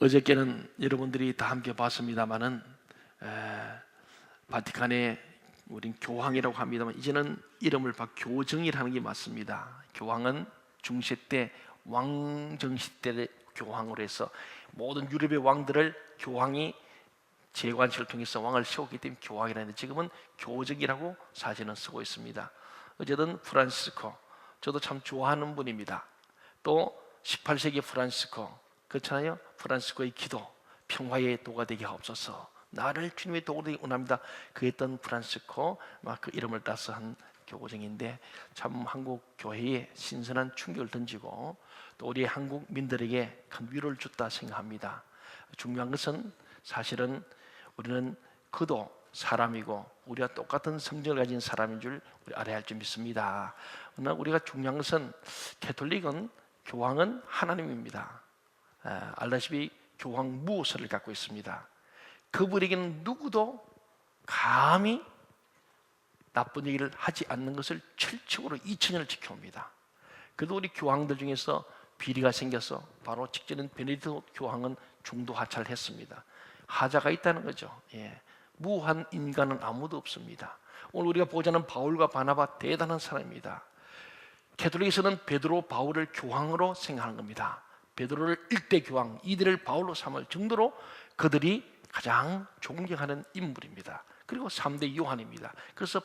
어저께는 여러분들이 다 함께 봤습니다마는 바티칸에 우린 교황이라고 합니다만 이제는 이름을 교정이라는 게 맞습니다. 교황은 중세 때 왕정시 때 교황으로 해서 모든 유럽의 왕들을 교황이 재관식을 통해서 왕을 세웠기 때문에 교황이라는데 지금은 교정이라고 사진은 쓰고 있습니다. 어쨌든 프란시스코, 저도 참 좋아하는 분입니다. 또 18세기 프란시스코, 그렇잖아요. 프란시스코의 기도, 평화의 도가 되게 하옵소서, 나를 주님의 도가 되게 원합니다. 그 했던 프란시스코, 그 이름을 따서 한 교정인데 참 한국 교회에 신선한 충격을 던지고 또 우리 한국민들에게 큰 위로를 줬다 생각합니다. 중요한 것은 사실은 우리는 그도 사람이고 우리와 똑같은 성정을 가진 사람인 줄 우리 알아야 할 줄 믿습니다. 그러나 우리가 중요한 것은 가톨릭은 교황은 하나님입니다. 알다시피 교황 무호서를 갖고 있습니다. 그분에게는 누구도 감히 나쁜 얘기를 하지 않는 것을 철칙으로 2000년을 지켜옵니다. 그래도 우리 교황들 중에서 비리가 생겨서 바로 직전인 베네딕토 교황은 중도 하차를 했습니다. 하자가 있다는 거죠. 무한 인간은 아무도 없습니다. 오늘 우리가 보자는 바울과 바나바 대단한 사람입니다. 가톨릭에서는 베드로, 바울을 교황으로 생각하는 겁니다. 베드로를 1대 교황, 이들을 바울로 삼을 정도로 그들이 가장 존경하는 인물입니다. 그리고 3대 요한입니다. 그래서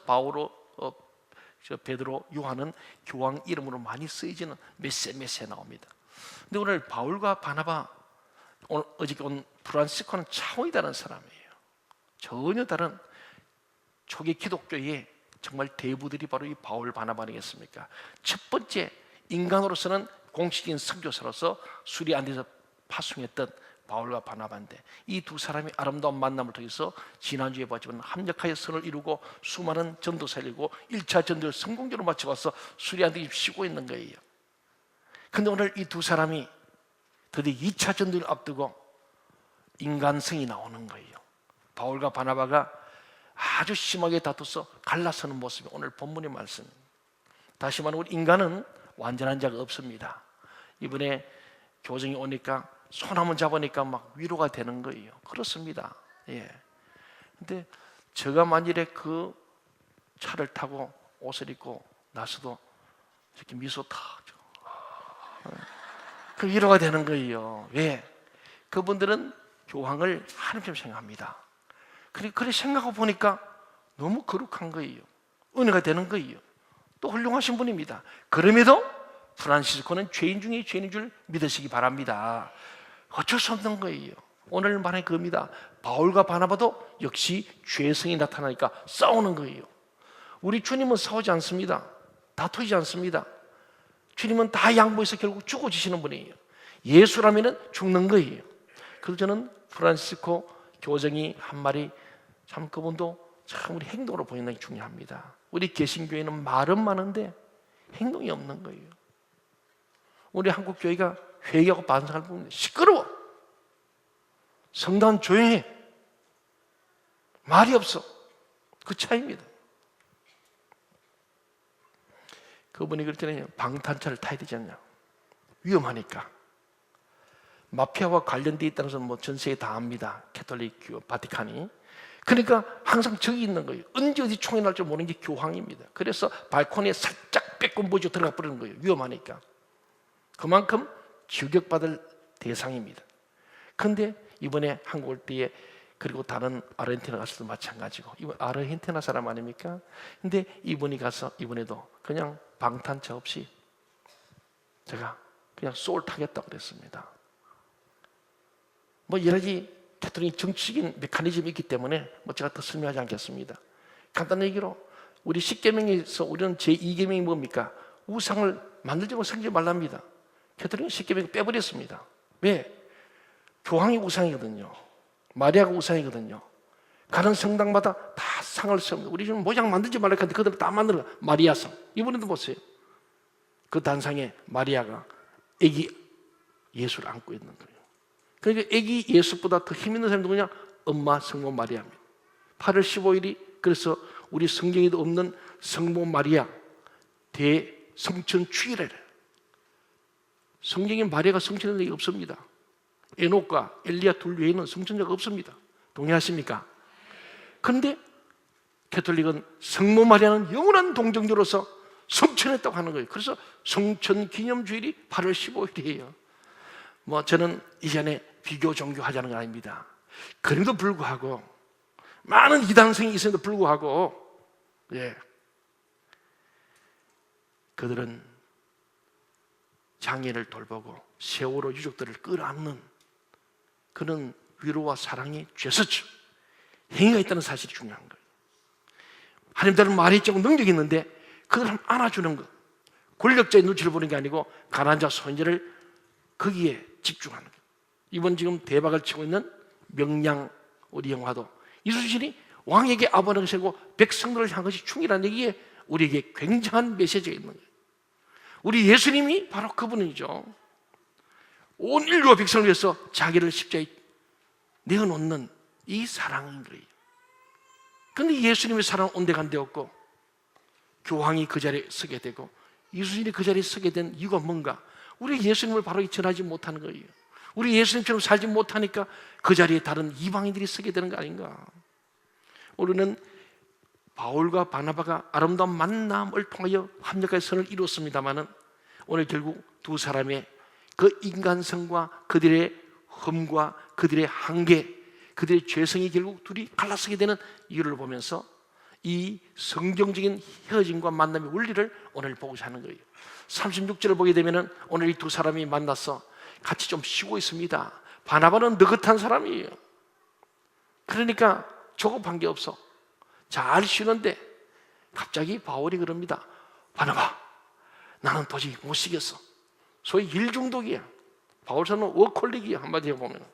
베드로, 요한은 교황 이름으로 많이 쓰이지는 메세 나옵니다. 근데 오늘 바울과 바나바, 어저께 온 프란시스코는 차원이 다른 사람이에요. 전혀 다른 초기 기독교의 정말 대부들이 바로 이 바울 바나바 아니겠습니까? 첫 번째 인간으로서는 공식적인 선교사로서 수리안데서 파송했던 바울과 바나바인데 이 두 사람이 아름다운 만남을 통해서 지난주에 봤지만 합력하여 선을 이루고 수많은 전도사를 이루고 1차 전도를 성공적으로 마쳐가서 수리안데 쉬고 있는 거예요. 그런데 오늘 이 두 사람이 드디어 2차 전도를 앞두고 인간성이 나오는 거예요. 바울과 바나바가 아주 심하게 다투서 갈라서는 모습이 오늘 본문의 말씀입니다. 다시 말하면 우리 인간은 완전한 자가 없습니다. 이번에 교정이 오니까 손 한번 잡으니까 막 위로가 되는 거예요. 그렇습니다. 근데 제가 만일에 그 차를 타고 옷을 입고 나서도 이렇게 미소 탁, 그 위로가 되는 거예요. 왜? 그분들은 교황을 하나님처럼 생각합니다. 그래 생각하고 보니까 너무 거룩한 거예요. 은혜가 되는 거예요. 또 훌륭하신 분입니다. 그럼에도 프란시스코는 죄인 중에 죄인인 줄 믿으시기 바랍니다. 어쩔 수 없는 거예요. 오늘 말한 겁니다. 바울과 바나바도 역시 죄성이 나타나니까 싸우는 거예요. 우리 주님은 싸우지 않습니다. 다투지 않습니다. 주님은 다 양보해서 결국 죽어주시는 분이에요. 예수라면 죽는 거예요. 그래서 저는 프란시스코 교정이 한 말이 참 그분도 참 우리 행동으로 보이는 게 중요합니다. 우리 개신교회는 말은 많은데 행동이 없는 거예요. 우리 한국 교회가 회개하고 반성할 부분이 시끄러워. 성당은 조용해. 말이 없어. 그 차이입니다. 그분이 그랬잖아요. 방탄차를 타야 되지 않냐. 위험하니까. 마피아와 관련되어 있다는 것은 전 세계 다 압니다. 가톨릭 바티칸이. 그러니까 항상 저기 있는 거예요. 언제 어디 총이 날 줄 모르는 게 교황입니다. 그래서 발코니에 살짝 빼꼼보죠 들어가 버리는 거예요. 위험하니까. 그만큼 추격받을 대상입니다. 그런데 이번에 한국 올 때에 그리고 다른 아르헨티나 갔을 때도 마찬가지고, 이번 아르헨티나 사람 아닙니까? 근데 이분이 가서 이번에도 그냥 방탄차 없이 제가 그냥 소울 타겠다고 그랬습니다. 뭐 여러 가지 가톨릭 정치적인 메커니즘이 있기 때문에 제가 더 설명하지 않겠습니다. 간단한 얘기로 우리 10계명에서 우리는 제2계명이 뭡니까? 우상을 만들지 섬기지 말랍니다. 가톨릭은 10계명을 빼버렸습니다. 왜? 교황이 우상이거든요. 마리아가 우상이거든요. 가는 성당마다 다 상을 세웁니다. 우리 지금 모양 만들지 말라 했는데 그들은 다 만들어. 마리아상. 이번에도 보세요. 그 단상에 마리아가 아기 예수를 안고 있는 거예요. 그러니까 아기 예수보다 더 힘 있는 사람이 누구냐? 엄마 성모 마리아입니다. 8월 15일이 그래서 우리 성경에도 없는 성모 마리아 대성천 축일이래요. 성경에 마리아가 성천한 적이 없습니다. 에녹과 엘리야 둘 외에는 성천자가 없습니다. 동의하십니까? 그런데 가톨릭은 성모 마리아는 영원한 동정녀로서 성천했다고 하는 거예요. 그래서 성천 기념주일이 8월 15일이에요. 저는 이전에 비교 종교하자는 건 아닙니다. 그럼에도 불구하고 많은 이단성이 있음에도 불구하고 그들은 장애를 돌보고 세월호 유족들을 끌어안는 그런 위로와 사랑이 죄수죠. 행위가 있다는 사실이 중요한 거예요. 하나님들은 말이 있고 능력이 있는데 그들을 안아주는 것, 권력자의 눈치를 보는 게 아니고 가난한 자 소인자를 거기에 집중하는 거예요. 이번 지금 대박을 치고 있는 명량 우리 영화도 이순신이 왕에게 아버지를 세고 백성들을 향한 것이 충이라는 얘기에 우리에게 굉장한 메시지가 있는 거예요. 우리 예수님이 바로 그분이죠. 온 인류와 백성을 위해서 자기를 십자가에 내어놓는 이 사랑인 거예요. 그런데 예수님의 사랑은 온데간데 없고 교황이 그 자리에 서게 되고 이순신이 그 자리에 서게 된 이유가 뭔가? 우리 예수님을 바로 전하지 못하는 거예요. 우리 예수님처럼 살지 못하니까 그 자리에 다른 이방인들이 서게 되는 거 아닌가? 우리는 바울과 바나바가 아름다운 만남을 통하여 합력의 선을 이루었습니다마는 오늘 결국 두 사람의 그 인간성과 그들의 흠과 그들의 한계, 그들의 죄성이 결국 둘이 갈라서게 되는 이유를 보면서 이 성경적인 헤어짐과 만남의 원리를 오늘 보고자 하는 거예요. 36절을 보게 되면 오늘 이 두 사람이 만나서 같이 좀 쉬고 있습니다. 바나바는 느긋한 사람이에요. 그러니까 조급한 게 없어. 잘 쉬는데 갑자기 바울이 그럽니다. 바나바, 나는 도저히 못 쉬겠어. 소위 일 중독이야. 바울서는 워콜릭이야. 한마디로 보면.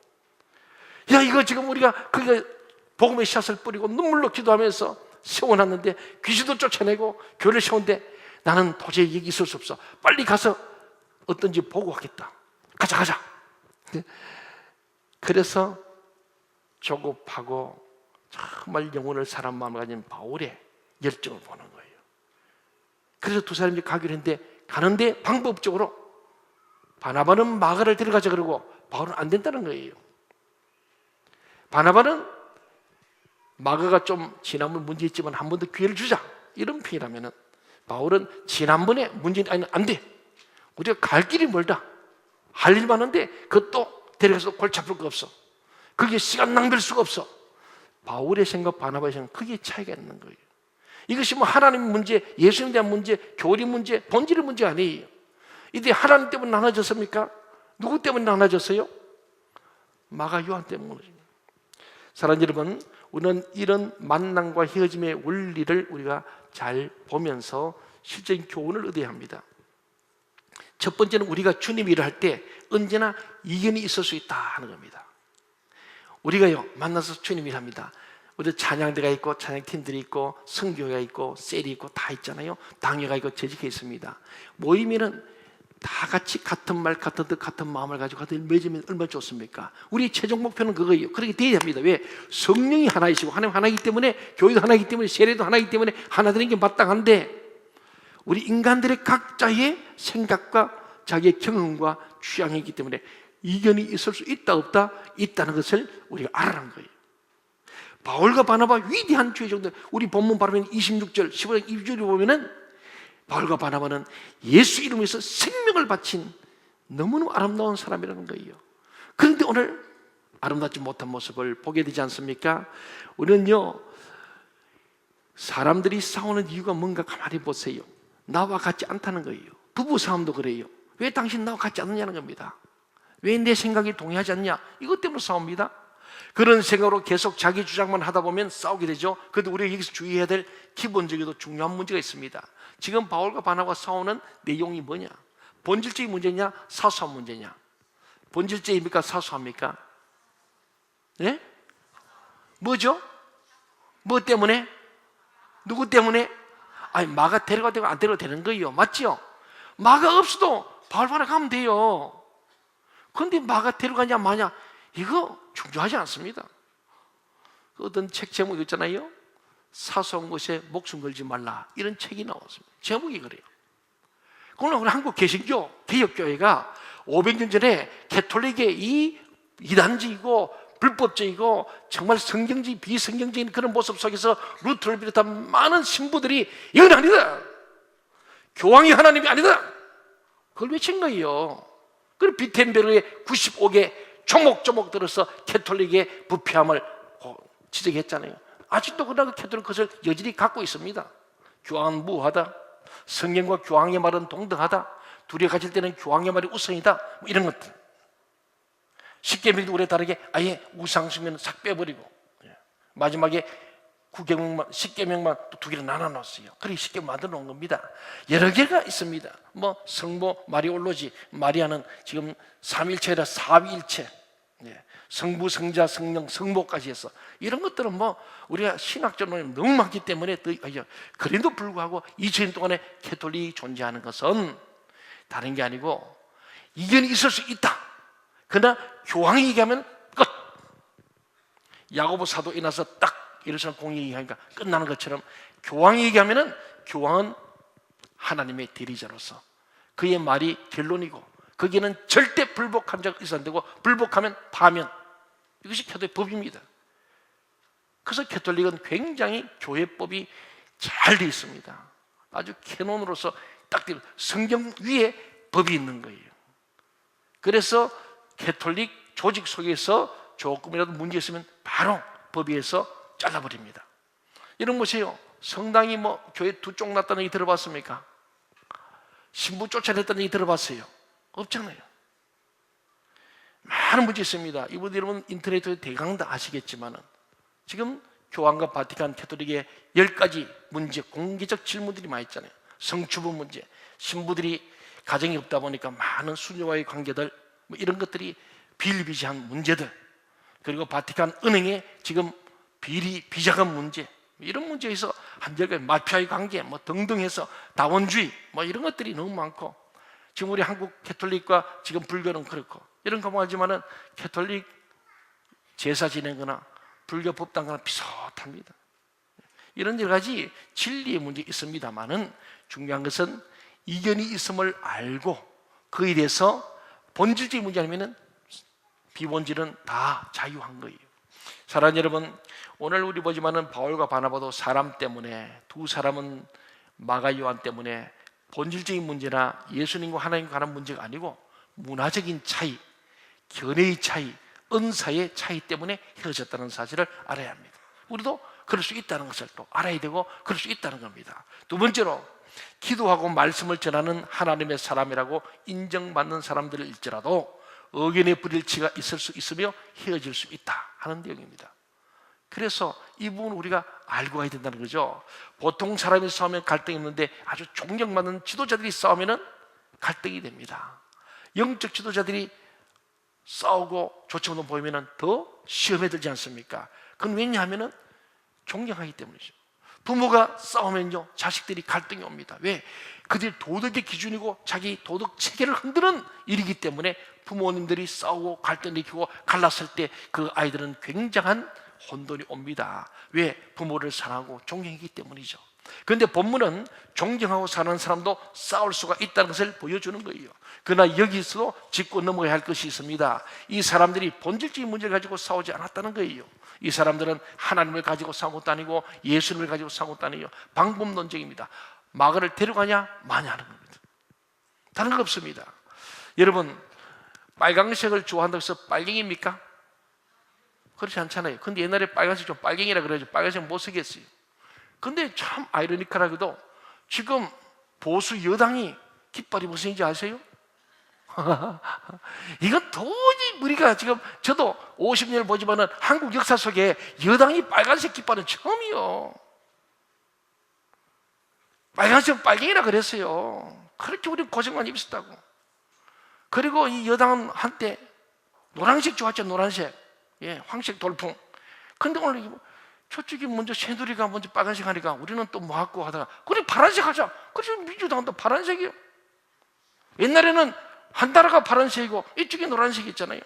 야, 이거 지금 우리가 그게 복음의 씨앗을 뿌리고 눈물로 기도하면서 세워놨는데 귀신도 쫓아내고 교회를 세우는데 나는 도저히 여기 있을 수 없어. 빨리 가서 어떤지 보고 하겠다. 가자. 그래서 조급하고 정말 영혼을 사람 마음을 가진 바울의 열정을 보는 거예요. 그래서 두 사람이 가기로 했는데 가는데 방법적으로 바나바는 마가를 데려가자 그러고 바울은 안 된다는 거예요. 바나바는 마가가 좀 지난번 문제 있지만 한 번 더 기회를 주자 이런 표현이라면 바울은 지난번에 문제 아니 안 돼. 우리가 갈 길이 멀다. 할 일 많은데 그것도 데려가서 골치 아플 거 없어. 그게 시간 낭비할 수가 없어. 바울의 생각, 바나바의 생각, 그게 차이가 있는 거예요. 이것이 하나님 문제, 예수님에 대한 문제, 교리 문제, 본질의 문제 아니에요. 이때 하나님 때문에 나눠졌습니까? 누구 때문에 나눠졌어요? 마가 요한 때문에. 사랑하는 여러분, 우리는 이런 만남과 헤어짐의 원리를 우리가 잘 보면서 실제인 교훈을 얻어야 합니다. 첫 번째는 우리가 주님 일을 할 때 언제나 이견이 있을 수 있다 하는 겁니다. 우리가요 만나서 주님 일합니다. 우리 찬양대가 있고 찬양팀들이 있고 성교회가 있고 셀이 있고 다 있잖아요. 당회가 있고 재직회 있습니다. 모이면은 다 같이 같은 말 같은 뜻 같은 마음을 가지고 같은 일 맺으면 얼마나 좋습니까? 우리 최종 목표는 그거예요. 그렇게 돼야 합니다. 왜? 성령이 하나이시고 하나님 하나이기 때문에 교회도 하나이기 때문에 세례도 하나이기 때문에 하나 되는 게 마땅한데 우리 인간들의 각자의 생각과 자기의 경험과 취향이 있기 때문에 이견이 있을 수 있다 없다? 있다는 것을 우리가 알아라는 거예요. 바울과 바나바 위대한 주의 정도. 우리 본문 바로 26절 15장 2절을 보면은 바울과 바나바는 예수 이름에서 생명을 바친 너무너무 아름다운 사람이라는 거예요. 그런데 오늘 아름답지 못한 모습을 보게 되지 않습니까? 우리는요 사람들이 싸우는 이유가 뭔가 가만히 보세요. 나와 같지 않다는 거예요. 부부싸움도 그래요. 왜 당신 나와 같지 않느냐는 겁니다. 왜 내 생각이 동의하지 않냐? 이것 때문에 싸웁니다. 그런 생각으로 계속 자기 주장만 하다 보면 싸우게 되죠. 그런데 우리가 여기서 주의해야 될 기본적이고 중요한 문제가 있습니다. 지금 바울과 바나바가 싸우는 내용이 뭐냐? 본질적인 문제냐? 사소한 문제냐? 본질적입니까? 사소합니까? 네? 뭐죠? 뭐 때문에? 누구 때문에? 아니 마가 데려가도 되고 안 데려가도 되는 거예요. 맞죠? 마가 없어도 바울 바나바 가면 돼요. 그런데 마가 데려가냐 마냐 이거 중요하지 않습니다. 어떤 책 제목이 있잖아요. 사소한 것에 목숨 걸지 말라 이런 책이 나왔습니다. 제목이 그래요. 오늘 한국 개신교 개혁교회가 500년 전에 가톨릭의 이 이단적이고 불법적이고 정말 성경적 비성경적인 그런 모습 속에서 루터를 비롯한 많은 신부들이 이건 아니다, 교황이 하나님이 아니다, 그걸 외친 거예요. 그리고 비텐베르의 95개 조목조목 들어서 캐톨릭의 부패함을 지적했잖아요. 아직도 그러나 캐톨릭 그것을 여전히 갖고 있습니다. 교황은 무하다, 성경과 교황의 말은 동등하다, 둘이 가질 때는 교황의 말이 우선이다, 뭐 이런 것들. 십계명도 우리와 다르게 아예 우상숭배는 싹 빼버리고 마지막에 구계명만, 십계명만 또 두 개로 나눠 놨어요. 그렇게 십계명 만들어 놓은 겁니다. 여러 개가 있습니다. 뭐 성모 마리올로지, 마리아는 지금 삼일체라 사위일체, 성부, 성자, 성령, 성모까지 해서 이런 것들은 뭐 우리가 신학적으로 너무 많기 때문에 그래도 불구하고 2000년 동안에 캐톨릭이 존재하는 것은 다른 게 아니고 이견이 있을 수 있다. 그러나 교황이 얘기하면 끝. 야고보 사도에 나서 딱 예루살렘 공의 얘기하니까 끝나는 것처럼 교황이 얘기하면은 교황은 하나님의 대리자로서 그의 말이 결론이고 거기에는 절대 불복한 자가 있어야 안 되고 불복하면 파면, 이것이 캐톨릭 법입니다. 그래서 캐톨릭은 굉장히 교회법이 잘 되어 있습니다. 아주 캐논으로서 딱 성경 위에 법이 있는 거예요. 그래서 캐톨릭 조직 속에서 조금이라도 문제 있으면 바로 법위에서 잘라버립니다. 이런 보세요. 성당이 뭐 교회 두 쪽 났다는 얘기 들어봤습니까? 신부 쫓아냈다는 얘기 들어봤어요? 없잖아요. 많은 문제 있습니다. 이분 여러분 인터넷에 대강 다 아시겠지만 지금 교황과 바티칸 캐톨릭의 10가지 문제, 공개적 질문들이 많이 있잖아요. 성추부 문제, 신부들이 가정이 없다 보니까 많은 수녀와의 관계들, 뭐 이런 것들이 비일비재한 문제들, 그리고 바티칸 은행의 지금 비자금 문제, 이런 문제에서 한절과 마피아의 관계 뭐 등등 해서 다원주의 뭐 이런 것들이 너무 많고, 지금 우리 한국 캐톨릭과 지금 불교는 그렇고 이런 거 하지만은 캐톨릭 제사 지내거나 불교 법당거나 비슷합니다. 이런 여러 가지 진리의 문제 있습니다만은 중요한 것은 이견이 있음을 알고 그에 대해서 본질적인 문제 아니면은 비본질은 다 자유한 거예요. 사랑하는 여러분, 오늘 우리 보지만은 바울과 바나바도 사람 때문에, 두 사람은 마가 요한 때문에 본질적인 문제나 예수님과 하나님과 관한 문제가 아니고 문화적인 차이, 견해의 차이, 은사의 차이 때문에 헤어졌다는 사실을 알아야 합니다. 우리도 그럴 수 있다는 것을 또 알아야 되고 그럴 수 있다는 겁니다. 두 번째로, 기도하고 말씀을 전하는 하나님의 사람이라고 인정받는 사람들일지라도 의견의 불일치가 있을 수 있으며 헤어질 수 있다 하는 내용입니다. 그래서 이 부분을 우리가 알고 가야 된다는 거죠. 보통 사람이 싸우면 갈등이 없는데 아주 존경받는 지도자들이 싸우면 갈등이 됩니다. 영적 지도자들이 싸우고 좋지 못한 보이면 더 시험에 들지 않습니까? 그건 왜냐하면 존경하기 때문이죠. 부모가 싸우면요 자식들이 갈등이 옵니다. 왜? 그들이 도덕의 기준이고 자기 도덕 체계를 흔드는 일이기 때문에 부모님들이 싸우고 갈등을 일으키고 갈랐을 때 그 아이들은 굉장한 혼돈이 옵니다. 왜? 부모를 사랑하고 존경하기 때문이죠. 그런데 본문은 존경하고 사랑하는 사람도 싸울 수가 있다는 것을 보여주는 거예요. 그러나 여기서도 짚고 넘어가야 할 것이 있습니다. 이 사람들이 본질적인 문제를 가지고 싸우지 않았다는 거예요. 이 사람들은 하나님을 가지고 싸운 것도 아니고 예수님을 가지고 싸운 것도 아니에요. 방법론적입니다. 마가를 데려가냐 마냐는 겁니다. 다른 거 없습니다. 여러분, 빨강색을 좋아한다고 해서 빨갱입니까? 그렇지 않잖아요. 근데 옛날에 빨간색 좀 빨갱이라 그래야지 빨간색 못 쓰겠어요. 근데 참 아이러니컬하게도 지금 보수 여당이 깃발이 무슨 인지 아세요? 이건 도저히 우리가 지금, 저도 50년을 보지만은 한국 역사 속에 여당이 빨간색 깃발은 처음이요. 빨간색 빨갱이라 그랬어요. 그렇게 우리 고생만 입었다고. 그리고 이 여당은 한때 노란색 좋았죠. 노란색, 황색 돌풍. 근데 오늘 저쪽이 먼저 새누리가 먼저 빨간색 하니까 우리는 또 뭐 하고 하다가 그래 파란색 하자. 그래서 민주당도 파란색이요. 옛날에는 한나라가 파란색이고 이쪽이 노란색이 있잖아요.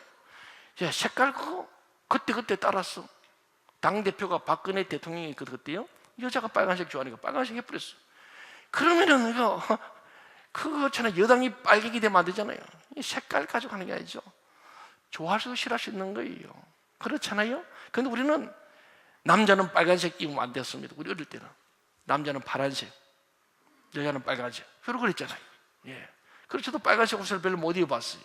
색깔 그거 그때 따랐어. 당대표가 박근혜 대통령이 그때요 여자가 빨간색 좋아하니까 빨간색 해버렸어. 그러면은 그거 잖아요. 여당이 빨갱이 되면 안 되잖아요. 색깔 가지고 하는 게 아니죠. 좋아할 수도 싫어할 수 있는 거예요. 그렇잖아요. 근데 우리는 남자는 빨간색 입으면 안 됐습니다. 우리 어릴 때는 남자는 파란색, 여자는 빨간색. 별로 그랬잖아요. 예. 그래서 저도 빨간색 옷을 별로 못 입어봤어요.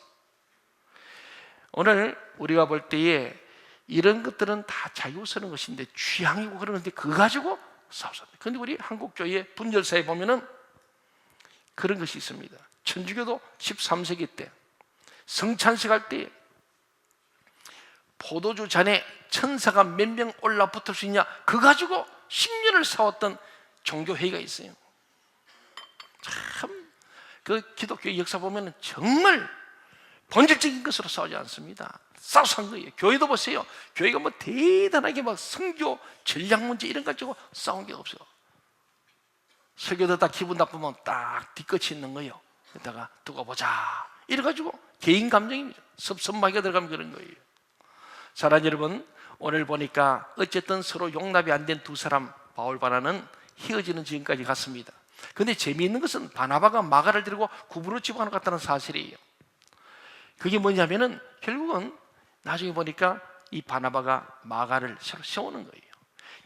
오늘 우리가 볼 때에 이런 것들은 다 자유스러운 것인데 취향이고 그런 건데 그거 가지고 싸웠습니다. 그런데 우리 한국교회 분열사에 보면은 그런 것이 있습니다. 천주교도 13세기 때 성찬식 할 때 포도주 잔에 천사가 몇 명 올라붙을 수 있냐 그거 가지고 10년을 싸웠던 종교회의가 있어요. 참 그 기독교의 역사 보면 정말 본질적인 것으로 싸우지 않습니다. 싸워서 한 거예요. 교회도 보세요. 교회가 뭐 대단하게 막 성교 전략 문제 이런 거 가지고 싸운 게 없어요. 설교 듣다 기분 나쁘면 딱 뒤끝이 있는 거예요. 그러다가 두고 보자 이래가지고 개인 감정입니다. 섭섭하게 들어가면 그런 거예요. 사랑하는 여러분, 오늘 보니까 어쨌든 서로 용납이 안 된 두 사람 바울 바나는 헤어지는 지경까지 갔습니다. 그런데 재미있는 것은 바나바가 마가를 데리고 구부로 집어가는 것 같다는 사실이에요. 그게 뭐냐면은 결국은 나중에 보니까 이 바나바가 마가를 새로 세우는 거예요.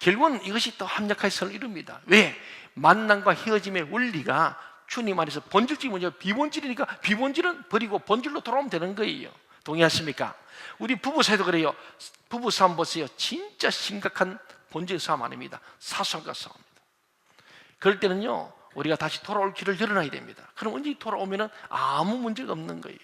결국은 이것이 또 합력의 선을 이룹니다. 왜? 만남과 헤어짐의 원리가 주님 안에서 본질적인 문제가 비본질이니까 비본질은 버리고 본질로 돌아오면 되는 거예요. 동의하십니까? 우리 부부 사이도 그래요. 부부 싸움 보세요. 진짜 심각한 본질의 싸움 아닙니다. 사소한 것 싸움입니다. 그럴 때는요 우리가 다시 돌아올 길을 열어놔야 됩니다. 그럼 언제 돌아오면 아무 문제가 없는 거예요.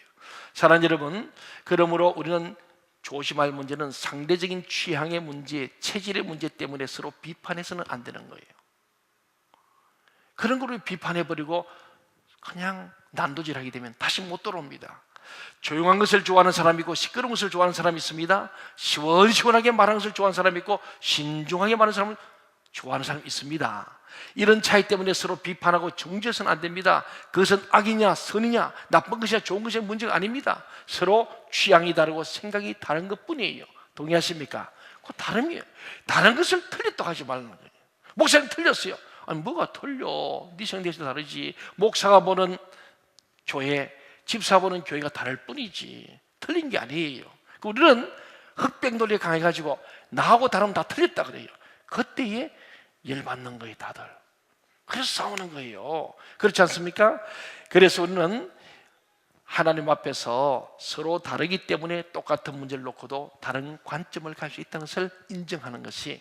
사랑하는 여러분, 그러므로 우리는 조심할 문제는 상대적인 취향의 문제, 체질의 문제 때문에 서로 비판해서는 안 되는 거예요. 그런 거를 비판해버리고 그냥 난도질하게 되면 다시 못 돌아옵니다. 조용한 것을 좋아하는 사람이 있고 시끄러운 것을 좋아하는 사람이 있습니다. 시원시원하게 말하는 것을 좋아하는 사람이 있고 신중하게 말하는 사람을 좋아하는 사람이 있습니다. 이런 차이 때문에 서로 비판하고 정죄해서는 안 됩니다. 그것은 악이냐 선이냐 나쁜 것이냐 좋은 것이냐 문제가 아닙니다. 서로 취향이 다르고 생각이 다른 것뿐이에요. 동의하십니까? 그 다름이에요. 다른 것을 틀렸다고 하지 말라는 거예요. 목사님 틀렸어요. 아니 뭐가 틀려? 네 성대에서 다르지. 목사가 보는 교회, 집사 보는 교회가 다를 뿐이지 틀린 게 아니에요. 우리는 흑백 논리에 강해가지고 나하고 다르면 다 틀렸다 그래요. 그때에 열받는 거예요 다들. 그래서 싸우는 거예요. 그렇지 않습니까? 그래서 우리는 하나님 앞에서 서로 다르기 때문에 똑같은 문제를 놓고도 다른 관점을 갈 수 있다는 것을 인정하는 것이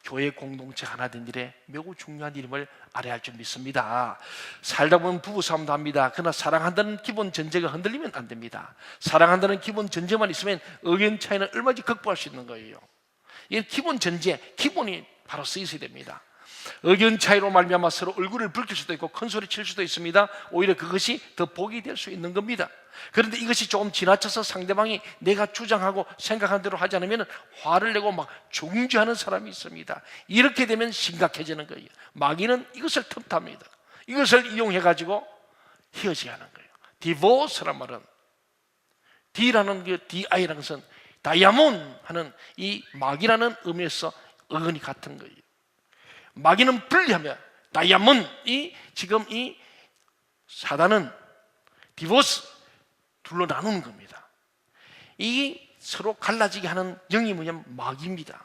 교회 공동체 하나 된 일에 매우 중요한 일임을 알아야 할 줄 믿습니다. 살다 보면 부부싸움도 합니다. 그러나 사랑한다는 기본 전제가 흔들리면 안 됩니다. 사랑한다는 기본 전제만 있으면 의견 차이는 얼마든지 극복할 수 있는 거예요. 이 기본 전제, 기본이 바로 써 있어야 됩니다. 의견 차이로 말미암아 서로 얼굴을 붉힐 수도 있고 큰 소리 칠 수도 있습니다. 오히려 그것이 더 복이 될 수 있는 겁니다. 그런데 이것이 조금 지나쳐서 상대방이 내가 주장하고 생각한 대로 하지 않으면 화를 내고 막 중지하는 사람이 있습니다. 이렇게 되면 심각해지는 거예요. 마귀는 이것을 틈탑니다. 이것을 이용해 가지고 헤어지게 하는 거예요. 디보스란 말은 D라는 게 DI라는 것은 다이아몬드 하는 이 마귀라는 의미에서 어근이 같은 거예요. 마귀는 분리하며 다이아몬드 지금 이 사단은 디보스 둘로 나누는 겁니다. 이 서로 갈라지게 하는 영이 뭐냐면 마귀입니다.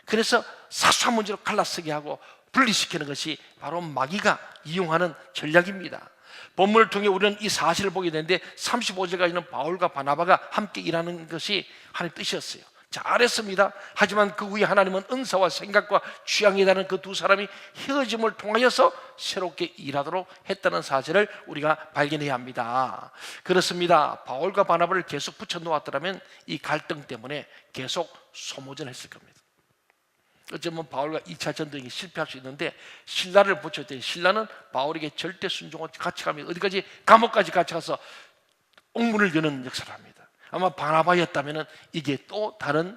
그래서 사소한 문제로 갈라서게 하고 분리시키는 것이 바로 마귀가 이용하는 전략입니다. 본문을 통해 우리는 이 사실을 보게 되는데 35절까지는 바울과 바나바가 함께 일하는 것이 하나님의 뜻이었어요. 잘했습니다. 하지만 그 후에 하나님은 은사와 생각과 취향이 다른 그 두 사람이 헤어짐을 통하여서 새롭게 일하도록 했다는 사실을 우리가 발견해야 합니다. 그렇습니다. 바울과 바나바를 계속 붙여놓았더라면 이 갈등 때문에 계속 소모전했을 겁니다. 어쩌면 바울과 2차 전쟁이 실패할 수 있는데 신라를 붙였더니 신라는 바울에게 절대 순종을 같이 가면 어디까지 감옥까지 같이 가서 옥문을 여는 역사를 합니다. 아마 바나바였다면 이게 또 다른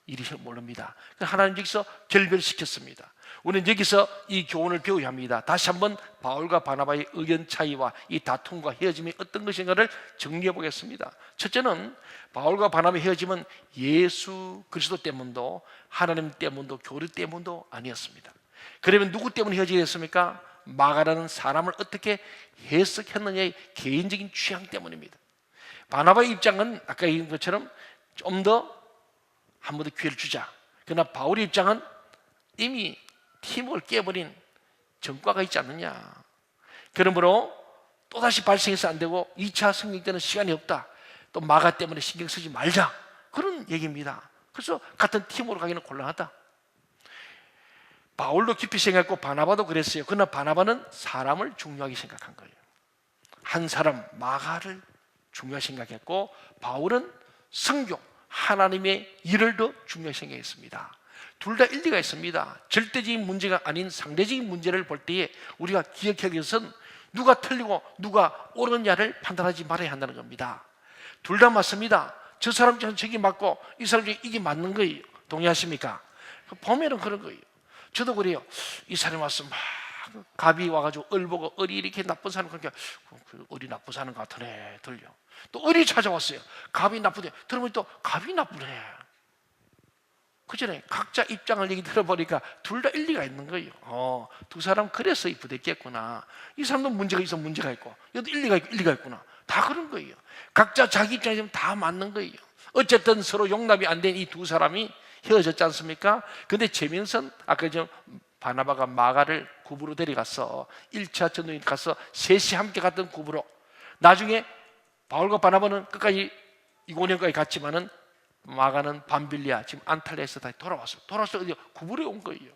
일이 모릅니다. 하나님 여기서 결별시켰습니다. 우리는 여기서 이 교훈을 배워야 합니다. 다시 한번 바울과 바나바의 의견 차이와 이 다툼과 헤어짐이 어떤 것인가를 정리해 보겠습니다. 첫째는 바울과 바나바의 헤어짐은 예수 그리스도 때문도 하나님 때문도 교리 때문도 아니었습니다. 그러면 누구 때문에 헤어지게 됐습니까? 마가라는 사람을 어떻게 해석했느냐의 개인적인 취향 때문입니다. 바나바의 입장은 아까 얘기한 것처럼 좀 더 한 번 더 기회를 주자. 그러나 바울의 입장은 이미 팀을 깨버린 전과가 있지 않느냐. 그러므로 또다시 발생해서 안 되고 2차 성령 때는 시간이 없다. 또 마가 때문에 신경 쓰지 말자. 그런 얘기입니다. 그래서 같은 팀으로 가기는 곤란하다. 바울도 깊이 생각했고 바나바도 그랬어요. 그러나 바나바는 사람을 중요하게 생각한 거예요. 한 사람 마가를 중요하게 생각했고 바울은 성교, 하나님의 일을 더 중요하게 생각했습니다. 둘 다 일리가 있습니다. 절대적인 문제가 아닌 상대적인 문제를 볼 때에 우리가 기억해야 할 것은 누가 틀리고 누가 옳으냐를 판단하지 말아야 한다는 겁니다. 둘 다 맞습니다. 저 사람 저기 맞고 이 사람 이게 맞는 거예요. 동의하십니까? 보면은 그런 거예요. 저도 그래요. 이 사람이 왔으면 막 갑이 와가지고 을보고 을이 이렇게 나쁜 사람, 그러니까 을이 나쁜 사람 같으네 들려. 또 을이 찾아왔어요. 갑이 나쁘대. 들으면 또 갑이 나쁘네. 그전에 각자 입장을 얘기 들어보니까 둘 다 일리가 있는 거예요. 두 사람 그래서 부대꼈구나. 이 사람도 문제가 있어 문제가 있고 여기도 일리가 있구나. 다 그런 거예요. 각자 자기 입장이 다 맞는 거예요. 어쨌든 서로 용납이 안 된 이 두 사람이 헤어졌지 않습니까? 근데 재미있는 건 아까 바나바가 마가를 구부로 데려가서 1차 전도에 가서 셋이 함께 갔던 구부로, 나중에 바울과 바나바는 끝까지 이고니온까지 갔지만은 마가는 밤빌리아, 지금 안탈리아에서 다시 돌아와서 구부로에 온 거예요.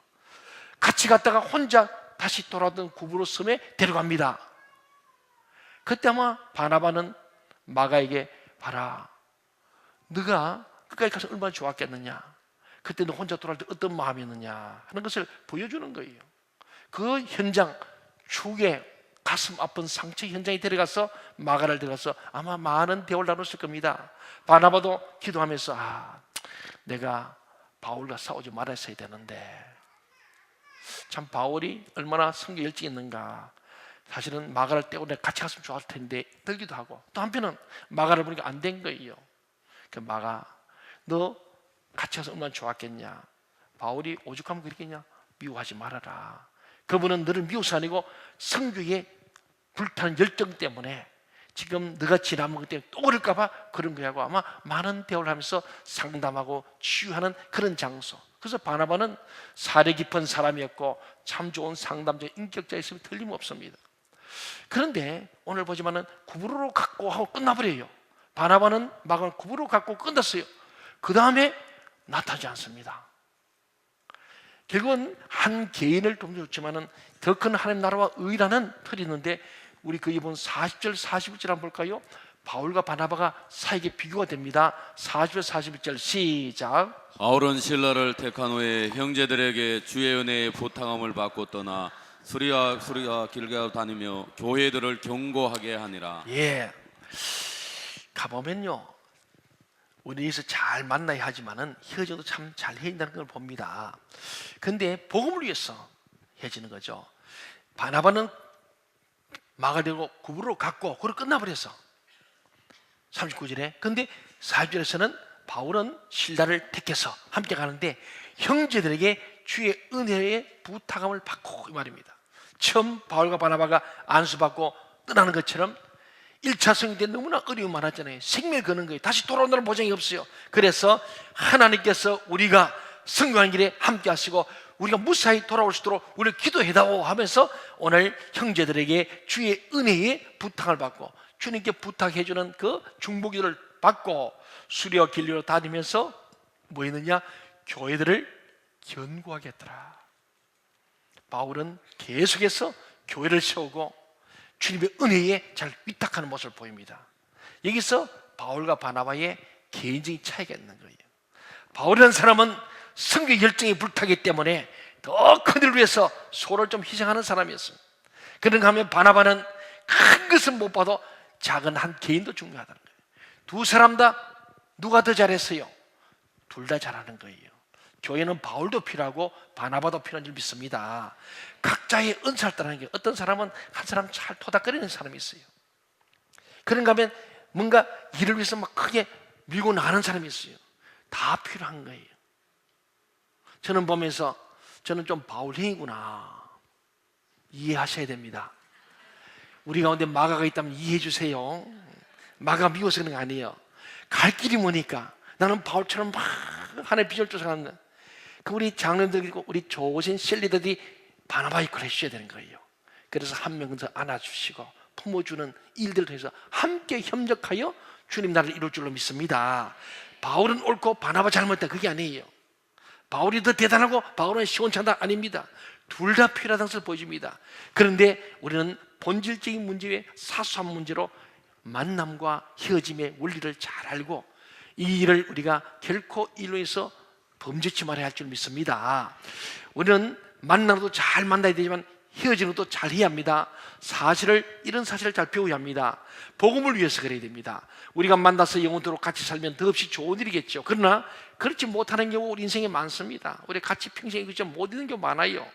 같이 갔다가 혼자 다시 돌아왔던 구부로 섬에 데려갑니다. 그때 아마 바나바는 마가에게 봐라, 네가 끝까지 가서 얼마나 좋았겠느냐, 그때 너 혼자 돌아올 때 어떤 마음이었느냐 하는 것을 보여주는 거예요. 그 현장, 축의 가슴 아픈 상처 현장에 데려가서 마가를 데려가서 아마 많은 대화를 나눴을 겁니다. 바나바도 기도하면서 내가 바울과 싸우지 말았어야 되는데, 참 바울이 얼마나 성경 열정이 있는가. 사실은 마가를 떼고 내가 같이 갔으면 좋았을 텐데 들기도 하고, 또 한편은 마가를 보니까 안 된 거예요. 그 마가, 너 같이 가서 얼마나 좋았겠냐. 바울이 오죽하면 그랬겠냐. 미워하지 말아라. 그분은 너를 미워서 아니고 성교에 불타는 열정 때문에 지금 너가 지나면 그때 또 그럴까 봐 그런 거야 하고 아마 많은 대화를 하면서 상담하고 치유하는 그런 장소. 그래서 바나바는 사려 깊은 사람이었고 참 좋은 상담자, 인격자였으면 틀림없습니다. 그런데 오늘 보지만은 구부로로 갖고 하고 끝나버려요. 바나바는 마가를 구부로로 갖고 끝났어요. 그 다음에 나타나지 않습니다. 결국은 한 개인을 돕지만은 더 큰 하나님 나라와 의라는 틀이 있는데, 우리 그 이번 40절 41절 한번 볼까요? 바울과 바나바가 사에게 비교가 됩니다. 40절 41절 시작. 바울은 신라를 택한 후에 형제들에게 주의 은혜의 부탁함을 받고 떠나 수리아 길게 다니며 교회들을 경고하게 하니라. 예, 가보면요, 우리에서 잘 만나야 하지만은 헤어져도 참 잘 헤어진다는 걸 봅니다. 근데 복음을 위해서 헤어지는 거죠. 바나바는 마가를 데리고 구부로 갔고 그걸 끝나버렸어. 39절에. 근데 40절에서는 바울은 실다를 택해서 함께 가는데 형제들에게 주의 은혜의 부탁함을 받고, 이 말입니다. 처음 바울과 바나바가 안수받고 떠나는 것처럼 1차 성령 때 너무나 어려움 많았잖아요. 생명을 거는 거예요. 다시 돌아온다는 보장이 없어요. 그래서 하나님께서 우리가 성공하는 길에 함께 하시고 우리가 무사히 돌아올 수 있도록 우리를 기도해다오 하면서 오늘 형제들에게 주의 은혜의 부탁을 받고 주님께 부탁해주는 그 중보기도를 받고 수리와 길리로 다니면서 뭐 했느냐? 교회들을 견고하게 했더라. 바울은 계속해서 교회를 세우고 주님의 은혜에 잘 위탁하는 모습을 보입니다. 여기서 바울과 바나바의 개인적인 차이가 있는 거예요. 바울이라는 사람은 성경 열정이 불타기 때문에 더 큰 일을 위해서 소를 좀 희생하는 사람이었습니다. 그런가 하면 바나바는 큰 것은 못 봐도 작은 한 개인도 중요하다는 거예요. 두 사람 다 누가 더 잘했어요? 둘 다 잘하는 거예요. 교회는 바울도 필요하고 바나바도 필요한 줄 믿습니다. 각자의 은사를 따르는 게, 어떤 사람은 한 사람 잘 토닥거리는 사람이 있어요. 그런가 하면 뭔가 일을 위해서 막 크게 밀고 나가는 사람이 있어요. 다 필요한 거예요. 저는 보면서 저는 좀 바울형이구나 이해하셔야 됩니다. 우리 가운데 마가가 있다면 이해해 주세요. 마가 미워서 그런 거 아니에요. 갈 길이 머니까. 나는 바울처럼 막 하나의 비전을 쫓아가는, 그 우리 장로들이고 우리 좋으신 셀리들이 바나바의 걸 해주셔야 되는 거예요. 그래서 한 명 더 안아주시고 품어주는 일들을 통해서 함께 협력하여 주님 나라를 이룰 줄로 믿습니다. 바울은 옳고 바나바 잘못했다, 그게 아니에요. 바울이 더 대단하고 바울은 시원찮다, 아닙니다. 둘 다 필요하다는 것을 보여줍니다. 그런데 우리는 본질적인 문제 외에 사소한 문제로 만남과 헤어짐의 원리를 잘 알고 이 일을 우리가 결코 일로해서 범죄치 말아야 할 줄 믿습니다. 우리는 만나도 잘 만나야 되지만 헤어지는 것도 잘 해야 합니다. 이런 사실을 잘 배워야 합니다. 복음을 위해서 그래야 됩니다. 우리가 만나서 영원토록 같이 살면 더없이 좋은 일이겠죠. 그러나 그렇지 못하는 경우 우리 인생에 많습니다. 우리 같이 평생 그저 못 있는 경우 많아요.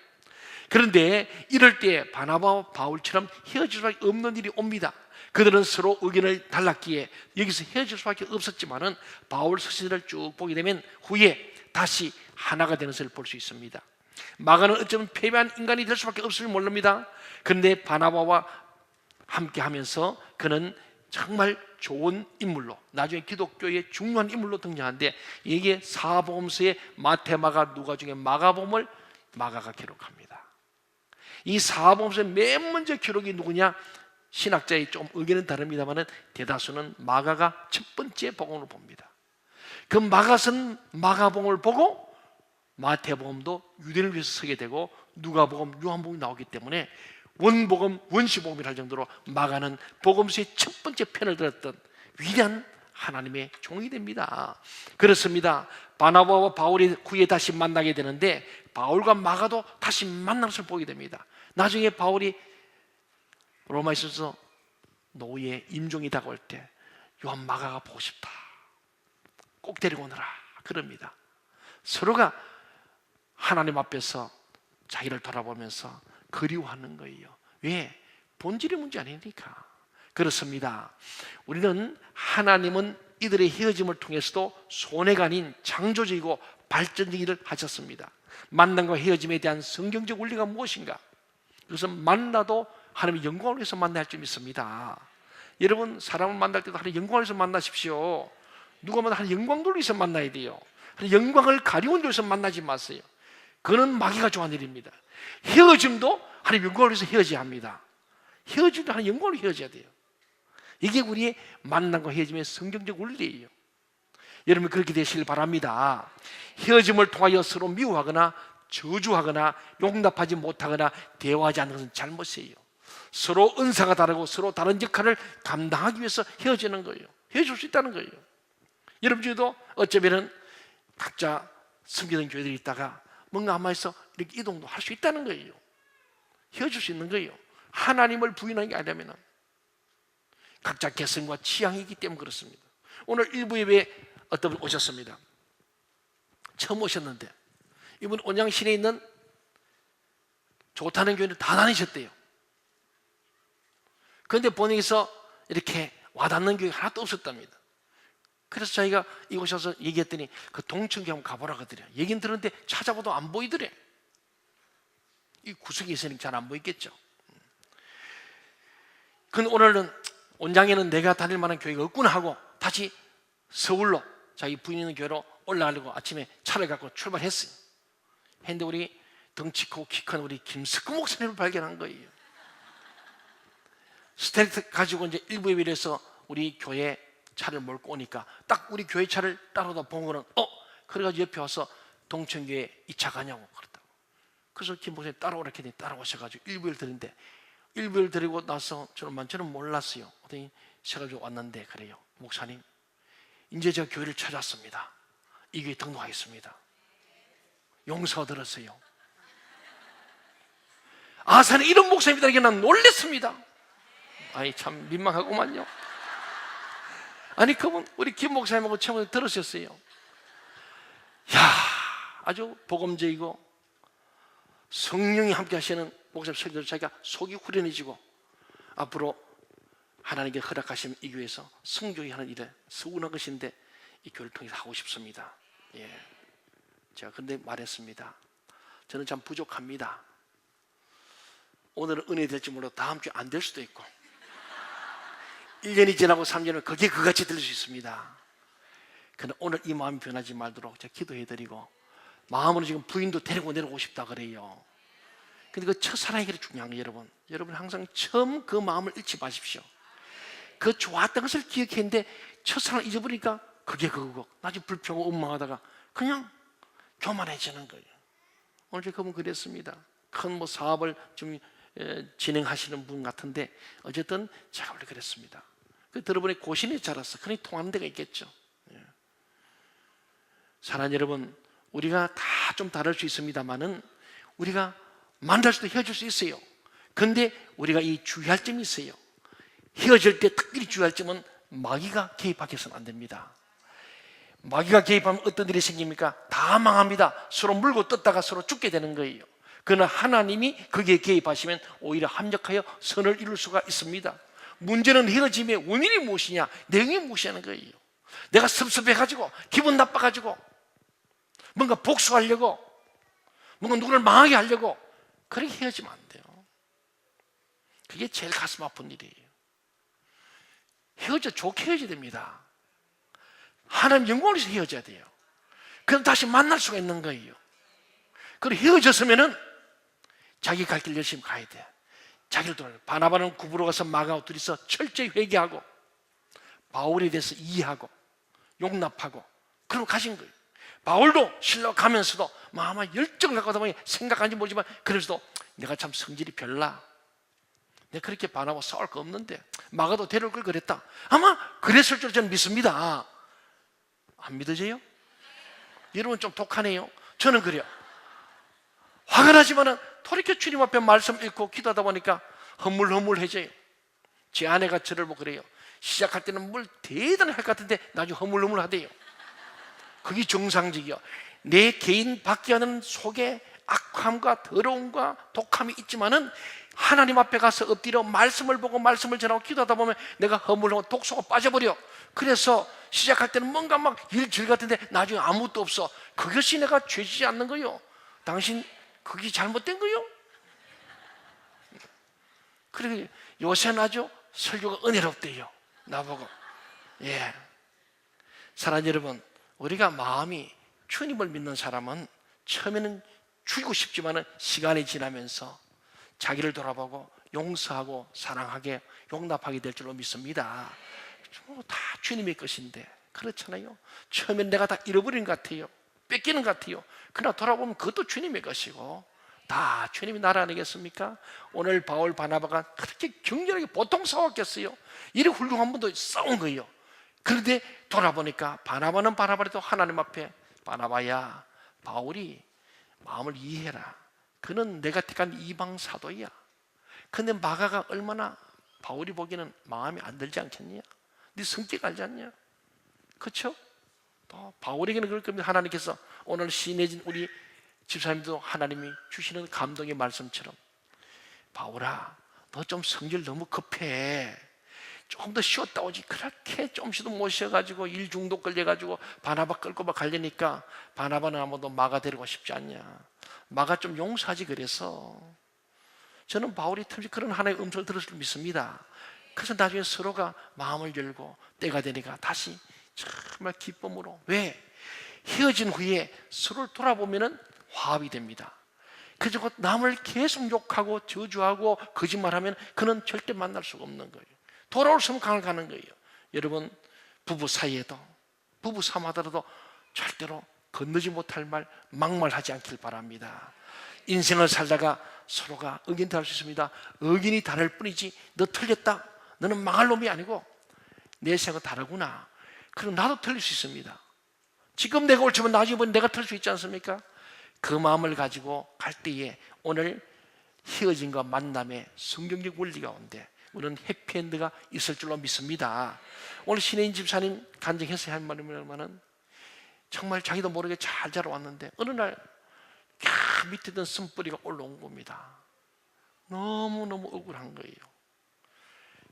그런데 이럴 때 바나바와 바울처럼 헤어질 수밖에 없는 일이 옵니다. 그들은 서로 의견을 달랐기에 여기서 헤어질 수밖에 없었지만은 바울 서신을 쭉 보게 되면 후에 다시 하나가 되는 것을 볼 수 있습니다. 마가는 어쩌면 패배한 인간이 될 수밖에 없을 모릅니다. 그런데 바나바와 함께 하면서 그는 정말 좋은 인물로, 나중에 기독교의 중요한 인물로 등장하는데, 이게 사복음서의 마태, 마가, 누가 중에 마가복음을 마가가 기록합니다. 이 사복음서의 맨 먼저 기록이 누구냐? 신학자의 좀 의견은 다릅니다만 대다수는 마가가 첫 번째 복음으로 봅니다. 그 마가는 마가복음을 보고 마태복음도 유대인을 위해서 쓰게 되고 누가복음, 요한복음이 나오기 때문에 원복음, 원시복음이라 할 정도로 마가는 복음서의 첫 번째 편을 들었던 위대한 하나님의 종이 됩니다. 그렇습니다. 바나바와 바울이 후에 다시 만나게 되는데 바울과 마가도 다시 만남을 보게 됩니다. 나중에 바울이 로마에서 노예 임종이 다가올 때 요한 마가가 보고 싶다, 꼭 데리고 오너라 그럽니다. 서로가 하나님 앞에서 자기를 돌아보면서 그리워하는 거예요. 왜? 본질의 문제 아니니까. 그렇습니다. 우리는 하나님은 이들의 헤어짐을 통해서도 손해가 아닌 창조적이고 발전적인 일을 하셨습니다. 만남과 헤어짐에 대한 성경적 원리가 무엇인가? 그것은 만나도 하나님의 영광을 위해서 만나야 할 줄 믿습니다. 여러분, 사람을 만날 때도 하나님의 영광을 위해서 만나십시오. 누가 만나 하나님의 영광을 위해서 만나야 돼요. 하나님의 영광을 가리운 위해서 만나지 마세요. 그는 마귀가 좋아하는 일입니다. 헤어짐도 하나님의 영광을 위해서 헤어져야 합니다. 헤어짐도 하나님의 영광을 헤어져야 돼요. 이게 우리의 만남과 헤어짐의 성경적 원리예요. 여러분, 그렇게 되시길 바랍니다. 헤어짐을 통하여 서로 미워하거나 저주하거나 용납하지 못하거나 대화하지 않는 것은 잘못이에요. 서로 은사가 다르고 서로 다른 역할을 감당하기 위해서 헤어지는 거예요. 헤어질 수 있다는 거예요. 여러분 중에도 어쩌면 각자 섬기는 교회들이 있다가 뭔가 한마디서 이렇게 이동도 할 수 있다는 거예요. 헤어질 수 있는 거예요. 하나님을 부인하는 게 아니라면 각자 개성과 취향이기 때문에 그렇습니다. 오늘 일부 예배에 어떤 분 오셨습니다. 처음 오셨는데 이분 온양시내에 있는 좋다는 교회를 다 다니셨대요. 그런데 본인에서 이렇게 와닿는 교회가 하나도 없었답니다. 그래서 저희가 이곳에 와서 얘기했더니 그 동천교회 한번 가보라 그러더래요. 얘기는 들었는데 찾아봐도 안 보이더래. 이 구석에 있으니까 잘 안 보이겠죠. 근데 오늘은 온양에는 내가 다닐 만한 교회가 없구나 하고 다시 서울로 자기 부인 있는 교회로 올라가려고 아침에 차를 갖고 출발했어요. 했는데 우리 덩치 크고 키 큰 우리 김석구 목사님을 발견한 거예요. 스텔트 가지고 이제 일부 예배를 해서 우리 교회 차를 몰고 오니까 딱 우리 교회 차를 따라다 본 거는 그래가지고 옆에 와서 동천교회 이 차 가냐고 그랬다고. 그래서 김 목사님 따라오라 했더니 따라오셔가지고 일부를 드리는데 일부를 드리고 나서 저는 몰랐어요. 어떤 세가지고 왔는데 그래요. 목사님, 이제 제가 교회를 찾았습니다. 이 교회 등록하겠습니다. 용서 들었어요. 아산에 이런 목사님이라는 난 놀랬습니다. 아니 참 민망하구만요. 아니 그분 우리 김 목사님하고 처음에 들으셨어요. 야, 아주 복음적이고 성령이 함께 하시는 목사님 설교를 자기가 속이 후련해지고 앞으로 하나님께 허락하시면 이 교회에서 성교회 하는 일에 서운한 것인데 이 교회를 통해서 하고 싶습니다. 예, 제가 근데 말했습니다. 저는 참 부족합니다. 오늘은 은혜 될지 몰라도 다음 주에 안 될 수도 있고 1년이 지나고 3년은 그게 그같이 들릴 수 있습니다. 그러나 오늘 이 마음이 변하지 말도록 제가 기도해드리고, 마음으로 지금 부인도 데리고 내려오고 싶다 그래요. 근데 그 첫사랑이 그렇게 중요한 거예요. 여러분 항상 처음 그 마음을 잃지 마십시오. 그 좋았던 것을 기억했는데 첫사랑을 잊어버리니까 그게 그거고, 나중에 불평하고 원망하다가 그냥 교만해지는 거예요. 오늘 제가 그분 그랬습니다. 큰 뭐 사업을 좀 진행하시는 분 같은데, 어쨌든 제가 원래 그랬습니다. 그 들어보니 고신이 자랐어. 그러니 통하는 데가 있겠죠. 사랑하는 여러분, 우리가 다 좀 다를 수 있습니다만은 우리가 만날 수도 헤어질 수 있어요. 근데 우리가 이 주의할 점이 있어요. 헤어질 때 특별히 주의할 점은 마귀가 개입하게 해서는 안 됩니다. 마귀가 개입하면 어떤 일이 생깁니까? 다 망합니다. 서로 물고 뜯다가 서로 죽게 되는 거예요. 그러나 하나님이 거기에 개입하시면 오히려 합력하여 선을 이룰 수가 있습니다. 문제는 헤어짐의 원인이 무엇이냐, 내용이 무엇이냐는 거예요. 내가 섭섭해가지고 기분 나빠가지고 뭔가 복수하려고, 뭔가 누구를 망하게 하려고 그렇게 헤어지면 안 돼요. 그게 제일 가슴 아픈 일이에요. 헤어져 좋게 헤어져야 됩니다. 하나님 영광을 위해서 헤어져야 돼요. 그럼 다시 만날 수가 있는 거예요. 그리고 헤어졌으면은 자기 갈 길 열심히 가야 돼. 자기를 돌아요. 바나바는 구부러 가서 마가와 둘이서 철저히 회개하고 바울에 대해서 이해하고 용납하고 그러고 가신 거예요. 바울도 실로 가면서도 아마 열정을 갖고 하다 보니 생각하는지 모르지만, 그래서도 내가 참 성질이 별나, 내가 그렇게 바나바와 싸울 거 없는데 마가도 데려올 걸 그랬다, 아마 그랬을 줄 저는 믿습니다. 안 믿어져요? 여러분 좀 독하네요. 저는 그래요. 화가 나지만은 돌이켜 주님 앞에 말씀 읽고 기도하다 보니까 허물허물해져요. 제 아내가 저를 보고 그래요. 시작할 때는 뭘 대단히 할 것 같은데 나중에 허물허물하대요. 그게 정상적이요. 내 개인 밖에 하는 속에 악함과 더러움과 독함이 있지만은 하나님 앞에 가서 엎드려 말씀을 보고 말씀을 전하고 기도하다 보면 내가 허물하고 독소가 빠져버려. 그래서 시작할 때는 뭔가 막 일질 같은데 나중에 아무것도 없어. 그것이 내가 죄지지 않는 거요. 당신 그게 잘못된 거요. 그리고 요새는 아주 설교가 은혜롭대요. 나보고. 예. 사랑하는 여러분, 우리가 마음이 주님을 믿는 사람은 처음에는 죽이고 싶지만은 시간이 지나면서 자기를 돌아보고 용서하고 사랑하게 용납하게 될 줄로 믿습니다. 다 주님의 것인데 그렇잖아요. 처음엔 내가 다 잃어버린 것 같아요. 뺏기는 것 같아요. 그러나 돌아보면 그것도 주님의 것이고 다 주님이 나라 아니겠습니까? 오늘 바울 바나바가 그렇게 격렬하게 보통 싸웠겠어요. 이렇게 훌륭한 분도 싸운 거예요. 그런데 돌아보니까 바나바는 바나바라도 하나님 앞에, 바나바야, 바울이 마음을 이해해라. 그는 내가 택한 이방 사도야. 근데 마가가 얼마나 바울이 보기에는 마음이 안 들지 않겠냐? 네 성격 알지 않냐? 그렇죠? 또 바울에게는 그럴 겁니다. 하나님께서 오늘 신해진 우리 집사님도 하나님이 주시는 감동의 말씀처럼, 바울아, 너 좀 성질 너무 급해. 조금 더 쉬었다 오지. 그렇게 좀씩도 못 쉬어가지고 일 중독 걸려가지고 바나바 끌고 막 가려니까 바나바는 아무도 마가 데리고 싶지 않냐. 마가 좀 용서하지. 그래서 저는 바울이 틈시 그런 하나의 음성을 들었을 줄 믿습니다. 그래서 나중에 서로가 마음을 열고 때가 되니까 다시 정말 기쁨으로. 왜? 헤어진 후에 서로를 돌아보면은 화합이 됩니다. 그리고 남을 계속 욕하고 저주하고 거짓말하면 그는 절대 만날 수가 없는 거예요. 돌아올 수면 강을 가는 거예요. 여러분, 부부 사이에도, 부부 삼하더라도 절대로 건너지 못할 말, 막말하지 않길 바랍니다. 인생을 살다가 서로가 의견도 할 수 있습니다. 의견이 다를 뿐이지 너 틀렸다, 너는 망할 놈이 아니고 내 생각은 다르구나, 그럼 나도 틀릴 수 있습니다. 지금 내가 옳지만 나중에 보면 내가 틀릴 수 있지 않습니까? 그 마음을 가지고 갈 때에 오늘 헤어짐과 만남의 성경적 원리 가운데 우리는 해피엔드가 있을 줄로 믿습니다. 오늘 신혜인 집사님 간증해서 한 말이면 정말 자기도 모르게 잘 자라왔는데 어느 날 밑에 있던 쓴뿌리가 올라온 겁니다. 너무너무 억울한 거예요.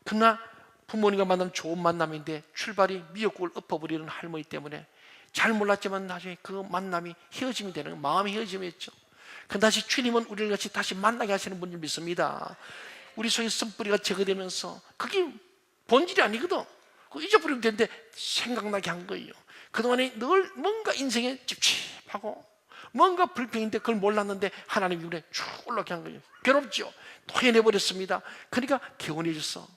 그러나 부모님과 만나면 좋은 만남인데 출발이 미역국을 엎어버리는 할머니 때문에 잘 몰랐지만 나중에 그 만남이 헤어짐이 되는 거예요. 마음이 헤어짐이었죠. 그 다시 주님은 우리를 같이 다시 만나게 하시는 분을 믿습니다. 우리 속에 쓴뿌리가 제거되면서 그게 본질이 아니거든. 그 잊어버리면 되는데 생각나게 한 거예요. 그동안에 늘 뭔가 인생에 찝찝하고 뭔가 불평인데 그걸 몰랐는데 하나님 이번에 쭉 올라가게 한 거예요. 괴롭죠. 토해내버렸습니다. 그러니까 개운해졌어.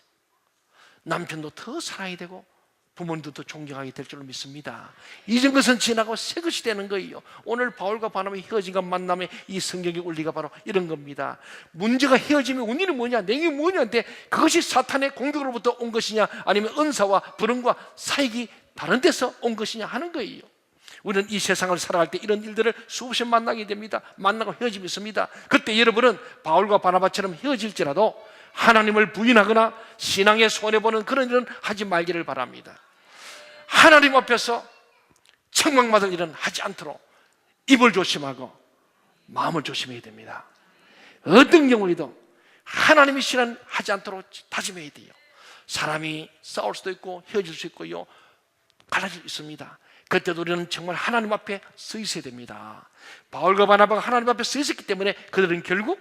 남편도 더 사랑이 되고 부모님도 더 존경하게 될 줄로 믿습니다. 이전 것은 지나고 새 것이 되는 거예요. 오늘 바울과 바나바의 헤어짐과 만남의 이 성경의 원리가 바로 이런 겁니다. 문제가 헤어짐의 원인은 뭐냐, 내용이 뭐냐인데 그것이 사탄의 공격으로부터 온 것이냐 아니면 은사와 불응과 사역이 다른 데서 온 것이냐 하는 거예요. 우리는 이 세상을 살아갈 때 이런 일들을 수없이 만나게 됩니다. 만나고 헤어짐이 있습니다. 그때 여러분은 바울과 바나바처럼 헤어질지라도 하나님을 부인하거나 신앙에 손해보는 그런 일은 하지 말기를 바랍니다. 하나님 앞에서 책망받을 일은 하지 않도록 입을 조심하고 마음을 조심해야 됩니다. 어떤 경우에도 하나님이 싫어하지 않도록 다짐해야 돼요. 사람이 싸울 수도 있고 헤어질 수 있고요, 갈라질 수 있습니다. 그때도 우리는 정말 하나님 앞에 서 있어야 됩니다. 바울과 바나바가 하나님 앞에 서 있었기 때문에 그들은 결국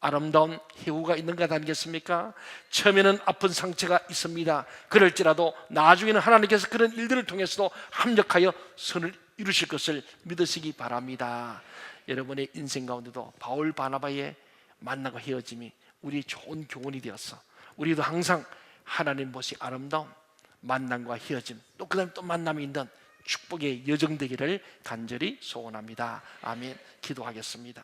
아름다운 해후가 있는 것 아니겠습니까? 처음에는 아픈 상처가 있습니다. 그럴지라도 나중에는 하나님께서 그런 일들을 통해서도 합력하여 선을 이루실 것을 믿으시기 바랍니다. 여러분의 인생 가운데도 바울 바나바의 만남과 헤어짐이 우리 좋은 교훈이 되었어. 우리도 항상 하나님 보시 아름다운 만남과 헤어짐, 또 그 다음에 또 만남이 있는 축복의 여정 되기를 간절히 소원합니다. 아멘. 기도하겠습니다.